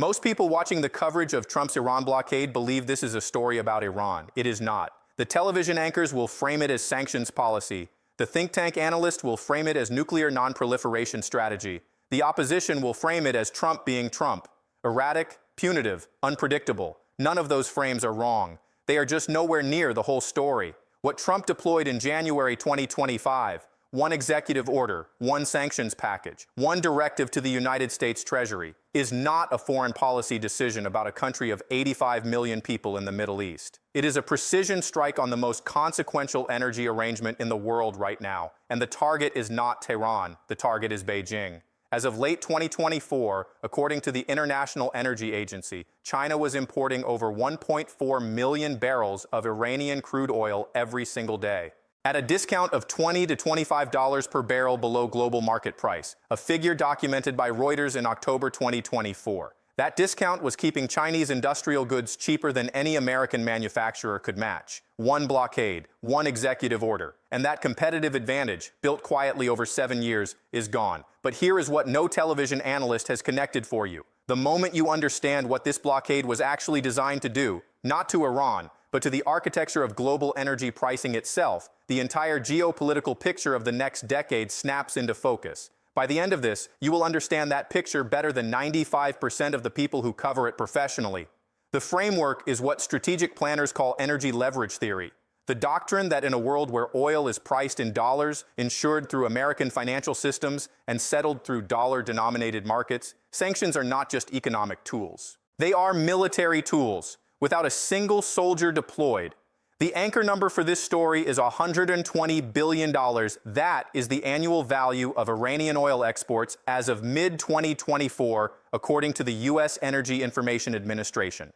Most people watching the coverage of Trump's Iran blockade believe this is a story about Iran. It is not. The television anchors will frame it as sanctions policy. The think tank analyst will frame it as nuclear non-proliferation strategy. The opposition will frame it as Trump being Trump. Erratic, punitive, unpredictable. None of those frames are wrong. They are just nowhere near the whole story. What Trump deployed in January 2025, one executive order, one sanctions package, one directive to the United States Treasury, is not a foreign policy decision about a country of 85 million people in the Middle East. It is a precision strike on the most consequential energy arrangement in the world right now, and the target is not Tehran, the target is Beijing. As of late 2024, according to the International Energy Agency, China was importing over 1.4 million barrels of Iranian crude oil every single day, at a discount of $20 to $25 per barrel below global market price, a figure documented by Reuters in October 2024. That discount was keeping Chinese industrial goods cheaper than any American manufacturer could match. One blockade, one executive order, and that competitive advantage, built quietly over 7 years, is gone. But here is what no television analyst has connected for you. The moment you understand what this blockade was actually designed to do, not to Iran, but to the architecture of global energy pricing itself, the entire geopolitical picture of the next decade snaps into focus. By the end of this, you will understand that picture better than 95% of the people who cover it professionally. The framework is what strategic planners call energy leverage theory. The doctrine that in a world where oil is priced in dollars, insured through American financial systems, and settled through dollar-denominated markets, sanctions are not just economic tools. They are military tools, without a single soldier deployed. The anchor number for this story is $120 billion. That is the annual value of Iranian oil exports as of mid-2024, according to the U.S. Energy Information Administration.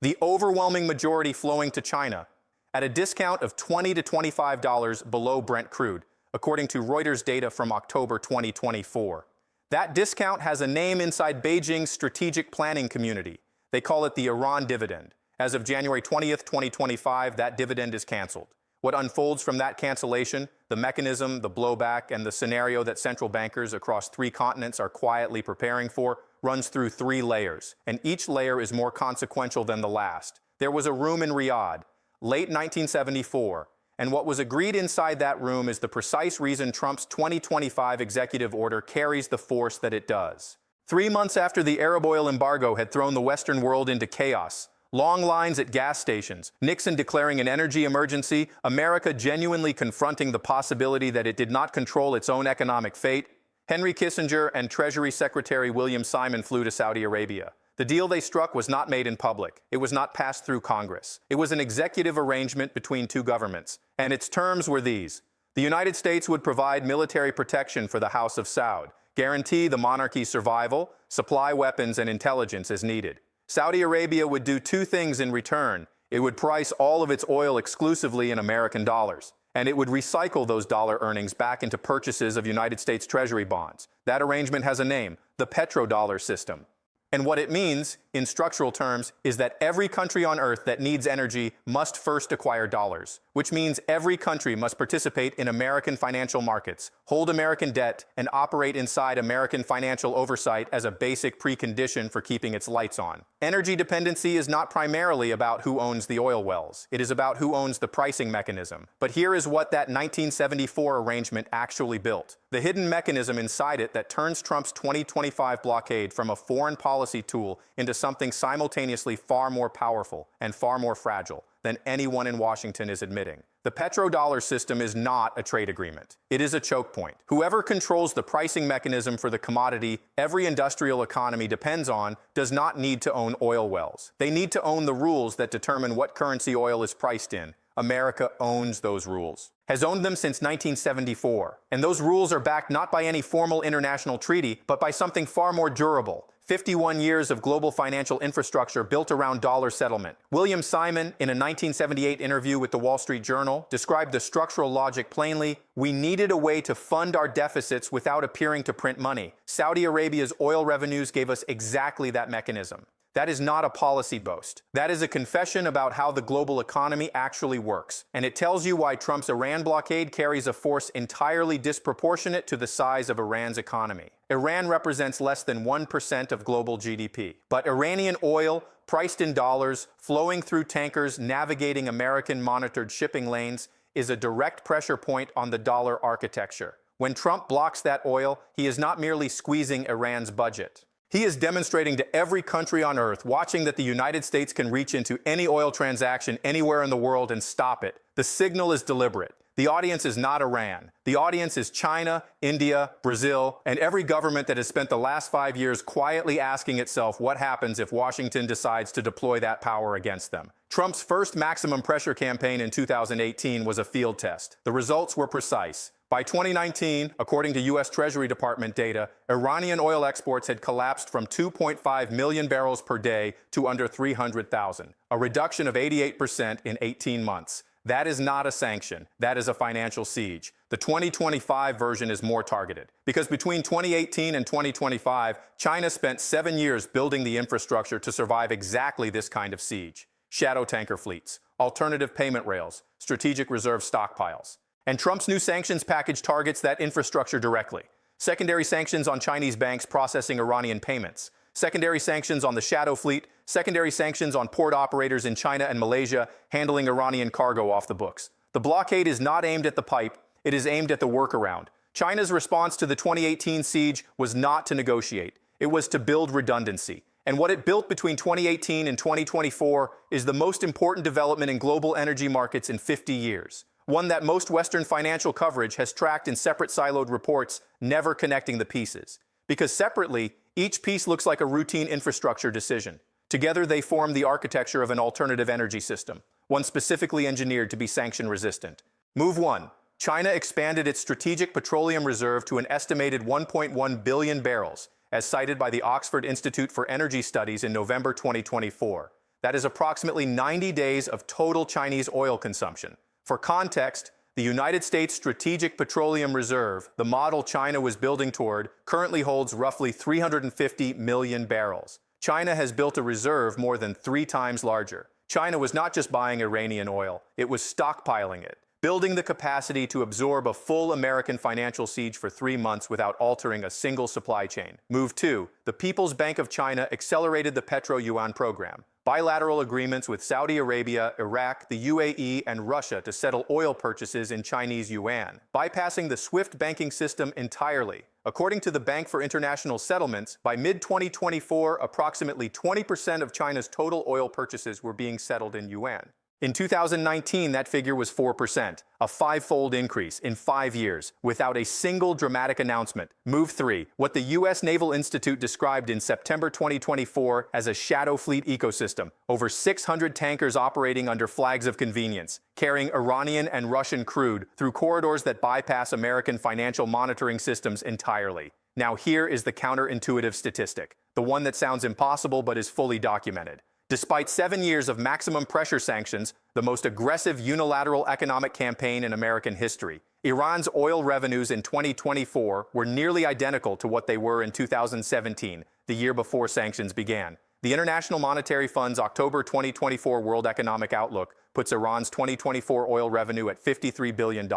The overwhelming majority flowing to China, at a discount of $20 to $25 below Brent crude, according to Reuters data from October 2024. That discount has a name inside Beijing's strategic planning community. They call it the Iran dividend. As of January 20th, 2025, that dividend is canceled. What unfolds from that cancellation, the mechanism, the blowback, and the scenario that central bankers across 3 continents are quietly preparing for, runs through 3 layers, and each layer is more consequential than the last. There was a room in Riyadh, late 1974, and what was agreed inside that room is the precise reason Trump's 2025 executive order carries the force that it does. 3 months after the Arab oil embargo had thrown the Western world into chaos, long lines at gas stations, Nixon declaring an energy emergency, America genuinely confronting the possibility that it did not control its own economic fate, Henry Kissinger and Treasury Secretary William Simon flew to Saudi Arabia. The deal they struck was not made in public. It was not passed through Congress. It was an executive arrangement between 2 governments, and its terms were these. The United States would provide military protection for the House of Saud, guarantee the monarchy's survival, supply weapons and intelligence as needed. Saudi Arabia would do 2 things in return. It would price all of its oil exclusively in American dollars, and it would recycle those dollar earnings back into purchases of United States Treasury bonds. That arrangement has a name, the Petrodollar system. And what it means, in structural terms, is that every country on Earth that needs energy must first acquire dollars, which means every country must participate in American financial markets, hold American debt, and operate inside American financial oversight as a basic precondition for keeping its lights on. Energy dependency is not primarily about who owns the oil wells. It is about who owns the pricing mechanism. But here is what that 1974 arrangement actually built. The hidden mechanism inside it that turns Trump's 2025 blockade from a foreign policy tool into something simultaneously far more powerful and far more fragile than anyone in Washington is admitting. The petrodollar system is not a trade agreement. It is a choke point. Whoever controls the pricing mechanism for the commodity every industrial economy depends on does not need to own oil wells. They need to own the rules that determine what currency oil is priced in. America owns those rules, has owned them since 1974. And those rules are backed not by any formal international treaty, but by something far more durable. 51 years of global financial infrastructure built around dollar settlement. William Simon, in a 1978 interview with the Wall Street Journal, described the structural logic plainly. We needed a way to fund our deficits without appearing to print money. Saudi Arabia's oil revenues gave us exactly that mechanism. That is not a policy boast. That is a confession about how the global economy actually works. And it tells you why Trump's Iran blockade carries a force entirely disproportionate to the size of Iran's economy. Iran represents less than 1% of global GDP. But Iranian oil, priced in dollars, flowing through tankers navigating American-monitored shipping lanes, is a direct pressure point on the dollar architecture. When Trump blocks that oil, he is not merely squeezing Iran's budget. He is demonstrating to every country on earth watching that the United States can reach into any oil transaction anywhere in the world and stop it. The signal is deliberate. The audience is not Iran. The audience is China, India, Brazil, and every government that has spent the last 5 years quietly asking itself what happens if Washington decides to deploy that power against them. Trump's first maximum pressure campaign in 2018 was a field test. The results were precise. By 2019, according to U.S. Treasury Department data, Iranian oil exports had collapsed from 2.5 million barrels per day to under 300,000, a reduction of 88% in 18 months. That is not a sanction. That is a financial siege. The 2025 version is more targeted, because between 2018 and 2025, China spent 7 years building the infrastructure to survive exactly this kind of siege. Shadow tanker fleets, alternative payment rails, strategic reserve stockpiles. And Trump's new sanctions package targets that infrastructure directly. Secondary sanctions on Chinese banks processing Iranian payments. Secondary sanctions on the shadow fleet. Secondary sanctions on port operators in China and Malaysia handling Iranian cargo off the books. The blockade is not aimed at the pipe. It is aimed at the workaround. China's response to the 2018 siege was not to negotiate. It was to build redundancy. And what it built between 2018 and 2024 is the most important development in global energy markets in 50 years. One that most Western financial coverage has tracked in separate siloed reports, never connecting the pieces. Because separately, each piece looks like a routine infrastructure decision. Together, they form the architecture of an alternative energy system, one specifically engineered to be sanction-resistant. Move 1. China expanded its strategic petroleum reserve to an estimated 1.1 billion barrels, as cited by the Oxford Institute for Energy Studies in November 2024. That is approximately 90 days of total Chinese oil consumption. For context, the United States Strategic Petroleum Reserve, the model China was building toward, currently holds roughly 350 million barrels. China has built a reserve more than 3 times larger. China was not just buying Iranian oil, it was stockpiling it, building the capacity to absorb a full American financial siege for 3 months without altering a single supply chain. Move 2. The People's Bank of China accelerated the Petroyuan program. Bilateral agreements with Saudi Arabia, Iraq, the UAE, and Russia to settle oil purchases in Chinese yuan, bypassing the SWIFT banking system entirely. According to the Bank for International Settlements, by mid-2024, approximately 20% of China's total oil purchases were being settled in yuan. In 2019, that figure was 4%, a 5-fold increase in 5 years, without a single dramatic announcement. Move 3. What the U.S. Naval Institute described in September 2024 as a shadow fleet ecosystem, over 600 tankers operating under flags of convenience, carrying Iranian and Russian crude through corridors that bypass American financial monitoring systems entirely. Now here is the counterintuitive statistic, the one that sounds impossible but is fully documented. Despite 7 years of maximum pressure sanctions, the most aggressive unilateral economic campaign in American history, Iran's oil revenues in 2024 were nearly identical to what they were in 2017, the year before sanctions began. The International Monetary Fund's October 2024 World Economic Outlook puts Iran's 2024 oil revenue at $53 billion.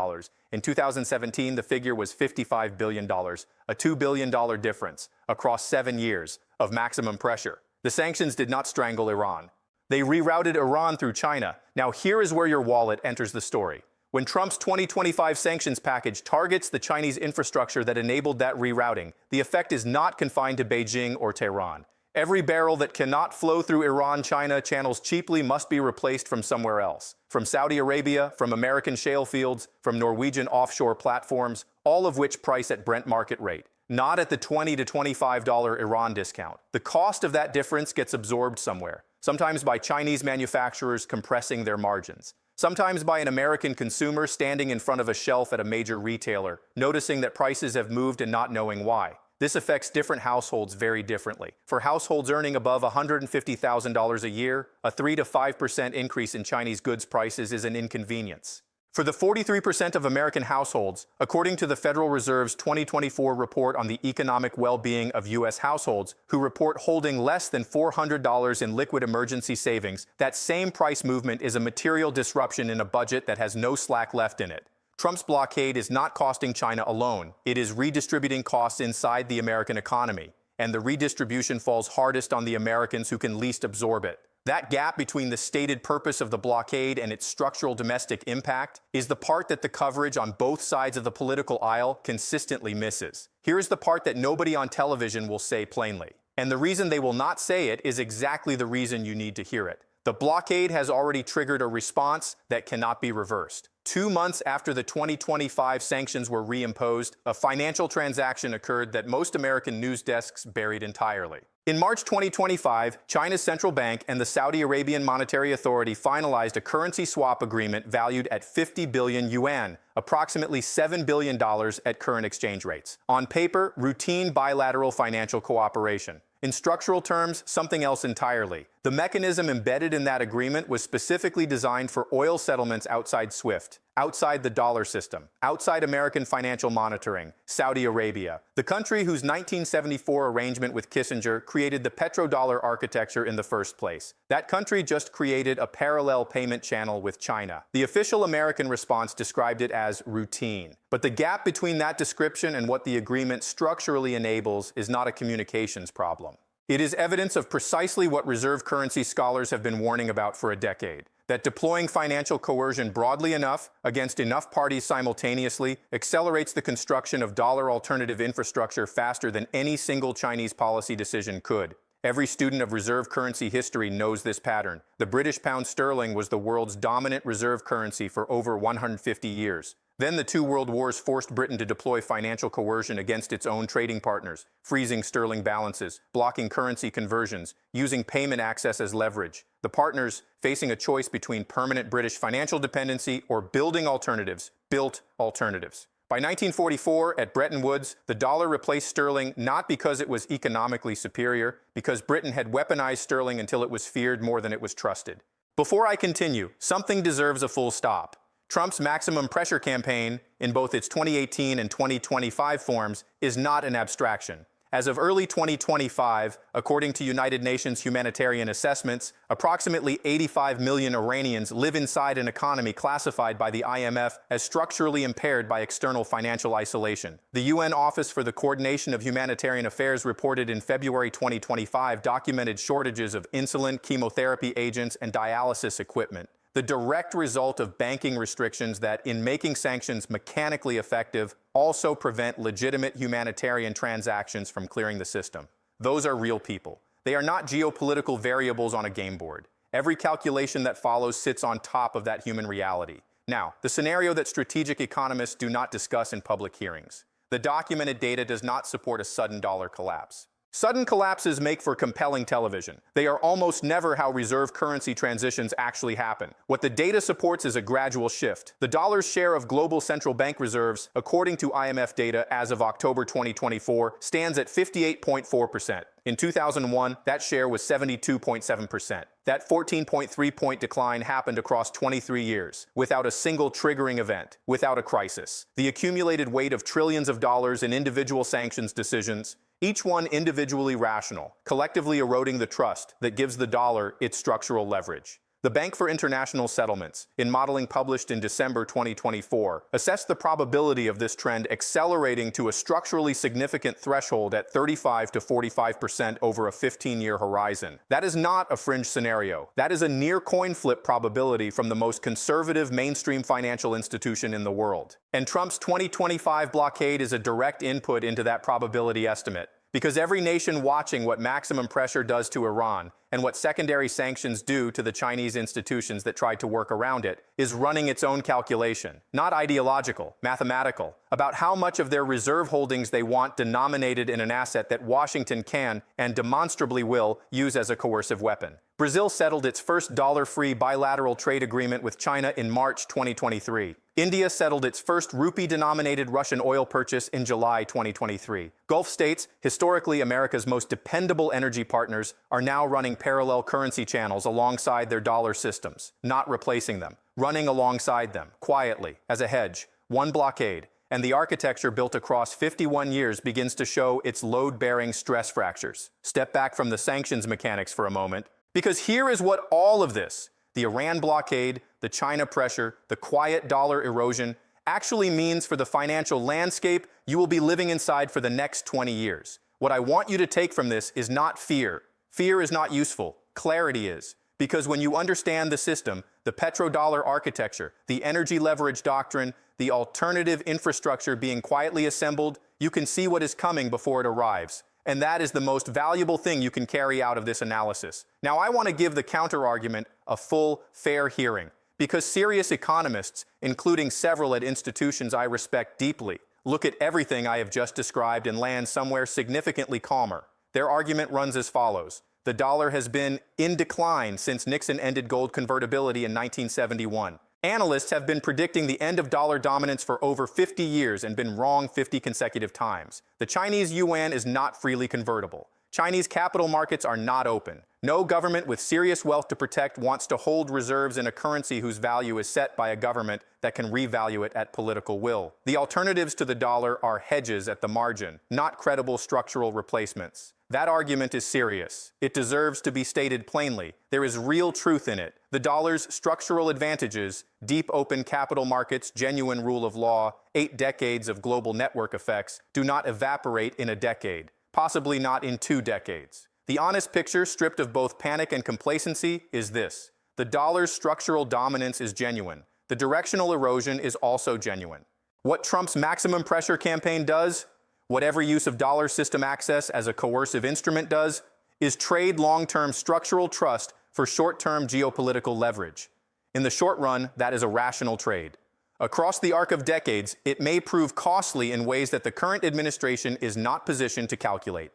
In 2017, the figure was $55 billion, a $2 billion difference across 7 years of maximum pressure. The sanctions did not strangle Iran. They rerouted Iran through China. Now here is where your wallet enters the story. When Trump's 2025 sanctions package targets the Chinese infrastructure that enabled that rerouting, the effect is not confined to Beijing or Tehran. Every barrel that cannot flow through Iran-China channels cheaply must be replaced from somewhere else. From Saudi Arabia, from American shale fields, from Norwegian offshore platforms, all of which price at Brent market rate, not at the $20 to $25 Iran discount. The cost of that difference gets absorbed somewhere, sometimes by Chinese manufacturers compressing their margins, sometimes by an American consumer standing in front of a shelf at a major retailer, noticing that prices have moved and not knowing why. This affects different households very differently. For households earning above $150,000 a year, a 3 to 5% increase in Chinese goods prices is an inconvenience. For the 43% of American households, according to the Federal Reserve's 2024 report on the economic well-being of U.S. households, who report holding less than $400 in liquid emergency savings, that same price movement is a material disruption in a budget that has no slack left in it. Trump's blockade is not costing China alone. It is redistributing costs inside the American economy, and the redistribution falls hardest on the Americans who can least absorb it. That gap between the stated purpose of the blockade and its structural domestic impact is the part that the coverage on both sides of the political aisle consistently misses. Here is the part that nobody on television will say plainly. And the reason they will not say it is exactly the reason you need to hear it. The blockade has already triggered a response that cannot be reversed. 2 months after the 2025 sanctions were reimposed, a financial transaction occurred that most American news desks buried entirely. In March 2025, China's central bank and the Saudi Arabian Monetary Authority finalized a currency swap agreement valued at 50 billion yuan, approximately $7 billion at current exchange rates. On paper, routine bilateral financial cooperation. In structural terms, something else entirely. The mechanism embedded in that agreement was specifically designed for oil settlements outside SWIFT, outside the dollar system, outside American financial monitoring, Saudi Arabia, the country whose 1974 arrangement with Kissinger created the Petrodollar architecture in the first place. That country just created a parallel payment channel with China. The official American response described it as routine. But the gap between that description and what the agreement structurally enables is not a communications problem. It is evidence of precisely what reserve currency scholars have been warning about for a decade, that deploying financial coercion broadly enough against enough parties simultaneously accelerates the construction of dollar alternative infrastructure faster than any single Chinese policy decision could. Every student of reserve currency history knows this pattern. The British pound sterling was the world's dominant reserve currency for over 150 years. Then the 2 world wars forced Britain to deploy financial coercion against its own trading partners, freezing sterling balances, blocking currency conversions, using payment access as leverage. The partners, facing a choice between permanent British financial dependency or building alternatives, built alternatives. By 1944, at Bretton Woods, the dollar replaced sterling not because it was economically superior, because Britain had weaponized sterling until it was feared more than it was trusted. Before I continue, something deserves a full stop. Trump's maximum pressure campaign, in both its 2018 and 2025 forms, is not an abstraction. As of early 2025, according to United Nations humanitarian assessments, approximately 85 million Iranians live inside an economy classified by the IMF as structurally impaired by external financial isolation. The UN Office for the Coordination of Humanitarian Affairs reported in February 2025 documented shortages of insulin, chemotherapy agents, and dialysis equipment. The direct result of banking restrictions that, in making sanctions mechanically effective, also prevent legitimate humanitarian transactions from clearing the system. Those are real people. They are not geopolitical variables on a game board. Every calculation that follows sits on top of that human reality. Now, the scenario that strategic economists do not discuss in public hearings. The documented data does not support a sudden dollar collapse. Sudden collapses make for compelling television. They are almost never how reserve currency transitions actually happen. What the data supports is a gradual shift. The dollar's share of global central bank reserves, according to IMF data as of October 2024, stands at 58.4%. In 2001, that share was 72.7%. That 14.3-point decline happened across 23 years, without a single triggering event, without a crisis. The accumulated weight of trillions of dollars in individual sanctions decisions, each one individually rational, collectively eroding the trust that gives the dollar its structural leverage. The Bank for International Settlements, in modeling published in December 2024, assessed the probability of this trend accelerating to a structurally significant threshold at 35 to 45% over a 15-year horizon. That is not a fringe scenario. That is a near coin flip probability from the most conservative mainstream financial institution in the world. And Trump's 2025 blockade is a direct input into that probability estimate. Because every nation watching what maximum pressure does to Iran and what secondary sanctions do to the Chinese institutions that tried to work around it is running its own calculation, not ideological, mathematical, about how much of their reserve holdings they want denominated in an asset that Washington can and demonstrably will use as a coercive weapon. Brazil settled its first dollar-free bilateral trade agreement with China in March 2023. India settled its first rupee-denominated Russian oil purchase in July 2023. Gulf states, historically America's most dependable energy partners, are now running parallel currency channels alongside their dollar systems, not replacing them, running alongside them, quietly, as a hedge. One blockade, and the architecture built across 51 years begins to show its load-bearing stress fractures. Step back from the sanctions mechanics for a moment, because here is what all of this, the Iran blockade, the China pressure, the quiet dollar erosion, actually means for the financial landscape you will be living inside for the next 20 years. What I want you to take from this is not fear. Fear is not useful. Clarity is. Because when you understand the system, the petrodollar architecture, the energy leverage doctrine, the alternative infrastructure being quietly assembled, you can see what is coming before it arrives. And that is the most valuable thing you can carry out of this analysis. Now, I want to give the counter-argument a full, fair hearing, because serious economists, including several at institutions I respect deeply, look at everything I have just described and land somewhere significantly calmer. Their argument runs as follows. The dollar has been in decline since Nixon ended gold convertibility in 1971. Analysts have been predicting the end of dollar dominance for over 50 years and been wrong 50 consecutive times. The Chinese yuan is not freely convertible. Chinese capital markets are not open. No government with serious wealth to protect wants to hold reserves in a currency whose value is set by a government that can revalue it at political will. The alternatives to the dollar are hedges at the margin, not credible structural replacements. That argument is serious. It deserves to be stated plainly. There is real truth in it. The dollar's structural advantages, deep open capital markets, genuine rule of law, 8 decades of global network effects, do not evaporate in a decade, possibly not in 2 decades. The honest picture, stripped of both panic and complacency, is this. The dollar's structural dominance is genuine. The directional erosion is also genuine. What Trump's maximum pressure campaign does, whatever use of dollar system access as a coercive instrument does, is trade long-term structural trust for short-term geopolitical leverage. In the short run, that is a rational trade. Across the arc of decades, it may prove costly in ways that the current administration is not positioned to calculate.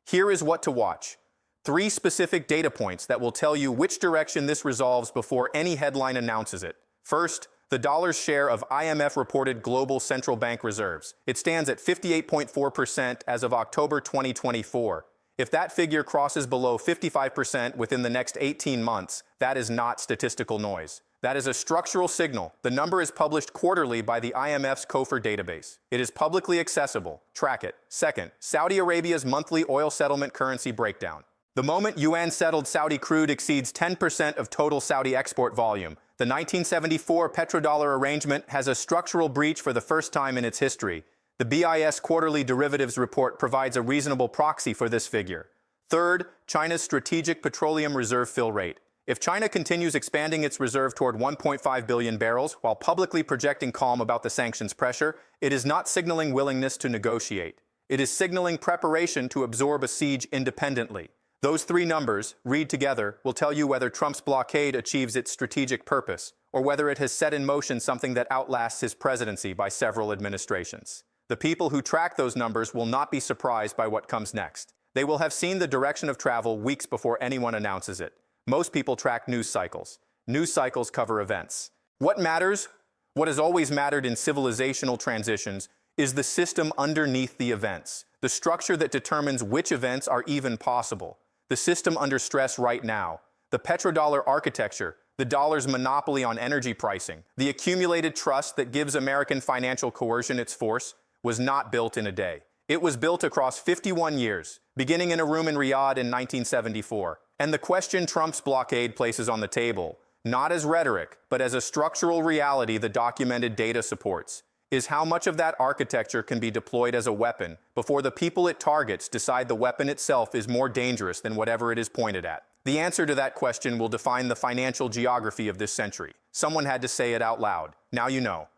Here is what to watch. 3 specific data points that will tell you which direction this resolves before any headline announces it. First, the dollar's share of IMF-reported global central bank reserves. It stands at 58.4% as of October 2024. If that figure crosses below 55% within the next 18 months, that is not statistical noise. That is a structural signal. The number is published quarterly by the IMF's COFR database. It is publicly accessible. Track it. Second, Saudi Arabia's monthly oil settlement currency breakdown. The moment yuan-settled Saudi crude exceeds 10% of total Saudi export volume, the 1974 petrodollar arrangement has a structural breach for the first time in its history. The BIS quarterly derivatives report provides a reasonable proxy for this figure. Third, China's strategic petroleum reserve fill rate. If China continues expanding its reserve toward 1.5 billion barrels while publicly projecting calm about the sanctions pressure, it is not signaling willingness to negotiate. It is signaling preparation to absorb a siege independently. Those 3 numbers, read together, will tell you whether Trump's blockade achieves its strategic purpose, or whether it has set in motion something that outlasts his presidency by several administrations. The people who track those numbers will not be surprised by what comes next. They will have seen the direction of travel weeks before anyone announces it. Most people track news cycles. News cycles cover events. What matters, what has always mattered in civilizational transitions, is the system underneath the events, the structure that determines which events are even possible. The system under stress right now, the petrodollar architecture, the dollar's monopoly on energy pricing, the accumulated trust that gives American financial coercion its force, was not built in a day. It was built across 51 years, beginning in a room in Riyadh in 1974. And the question Trump's blockade places on the table, not as rhetoric, but as a structural reality the documented data supports, is how much of that architecture can be deployed as a weapon before the people it targets decide the weapon itself is more dangerous than whatever it is pointed at. The answer to that question will define the financial geography of this century. Someone had to say it out loud. Now you know.